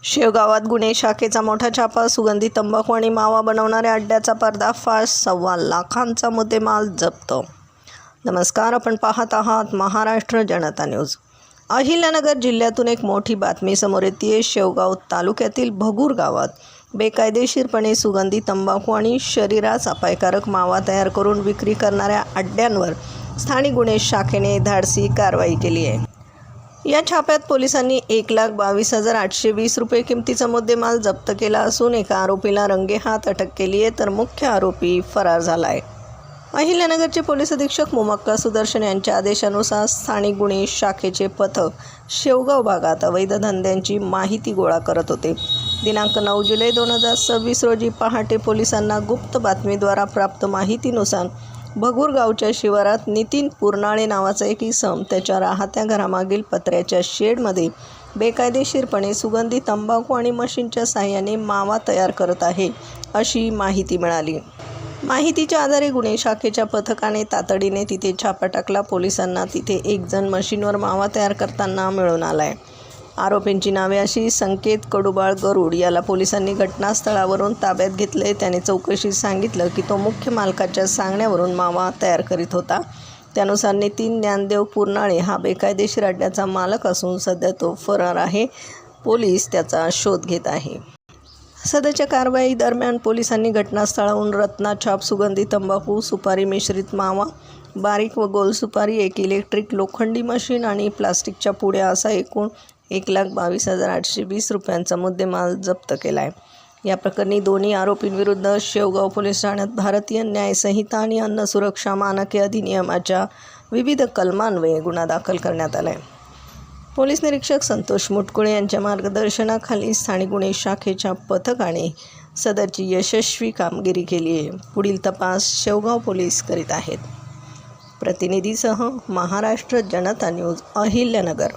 शेवगावात गुन्हे शाखेचा मोठा छापा, सुगंधी तंबाखू आणि मावा बनवणाऱ्या अड्ड्याचा पर्दाफाश, 1.25 लाखांचा मुद्देमाल जप्त. नमस्कार, आपण पाहत आहात महाराष्ट्र जनता न्यूज. अहिल्यानगर जिल्ह्यातून एक मोठी बातमी समोर येते. शेवगाव तालुक्यातील भगूर गावात बेकायदेशीरपणे सुगंधी तंबाखू आणि शरीरास अपायकारक मावा तयार करून विक्री करणाऱ्या अड्ड्यांवर स्थानिक गुन्हे शाखेने धाडसी कारवाई केली आहे. या छाप्यात पोलिसांनी 1,22,820 रुपये किमतीचा मुद्देमाल जप्त केला असून एका आरोपीला रंगेहात अटक केली आहे, तर मुख्य आरोपी फरार झाला आहे. अहिल्यानगरचे पोलीस अधीक्षक मोमक्का सुदर्शन यांच्या आदेशानुसार स्थानिक गुन्हे शाखेचे पथक शेवगाव भागात अवैध धंद्यांची माहिती गोळा करत होते. दिनांक 9 जुलै 2026 रोजी पहाटे पोलिसांना गुप्त बातमीद्वारा प्राप्त माहितीनुसार भगूर गावच्या शिवारात नितीन पुरनाळे नावाचा एक इसम त्याच्या राहत्या घरामागील पत्र्याच्या शेडमध्ये बेकायदेशीरपणे सुगंधी तंबाखू आणि मशीनच्या साहाय्याने मावा तयार करत आहे, अशी माहिती मिळाली. माहितीच्या आधारे गुन्हे शाखेच्या पथकाने तातडीने तिथे छापा टाकला. पोलिसांना तिथे एक जण मशीनवर मावा तयार करताना मिळून आलाय. आरोपींची नावे अशी: संकेत कडुबाळ गरुड याला पोलिसांनी घटनास्थळावरून ताब्यात घेतले. त्याने चौकशीत सांगितलं की तो मुख्य मालकाच्या सांगण्यावरून मावा तयार करीत होता. त्यानुसार नितीन ज्ञानदेव पुरनाळे हा बेकायदेशीर अड्ड्याचा मालक असून सध्या तो फरार आहे. पोलीस त्याचा शोध घेत आहे. सध्याच्या कारवाई दरम्यान पोलिसांनी घटनास्थळाहून रत्नाछाप सुगंधी तंबाखू, सुपारी मिश्रित मावा, बारीक व गोल सुपारी, एक इलेक्ट्रिक लोखंडी मशीन आणि प्लास्टिकच्या पुड्या असा एकूण 1,22,820 रुपयांचा मुद्देमाल जप्त केला आहे. या प्रकरणी दोन्ही आरोपींविरुद्ध शेवगाव पोलीस ठाण्यात भारतीय न्याय संहिता आणि अन्न सुरक्षा मानके अधिनियमाच्या विविध कलमान्वये गुन्हा दाखल करण्यात आला आहे. पोलीस निरीक्षक संतोष मुटकुळे यांच्या मार्गदर्शनाखाली स्थानिक गुन्हे शाखेच्या पथकाने सदरची यशस्वी कामगिरी केली आहे. पुढील तपास शेवगाव पोलीस करीत आहेत. प्रतिनिधीसह महाराष्ट्र जनता न्यूज, अहिल्यानगर.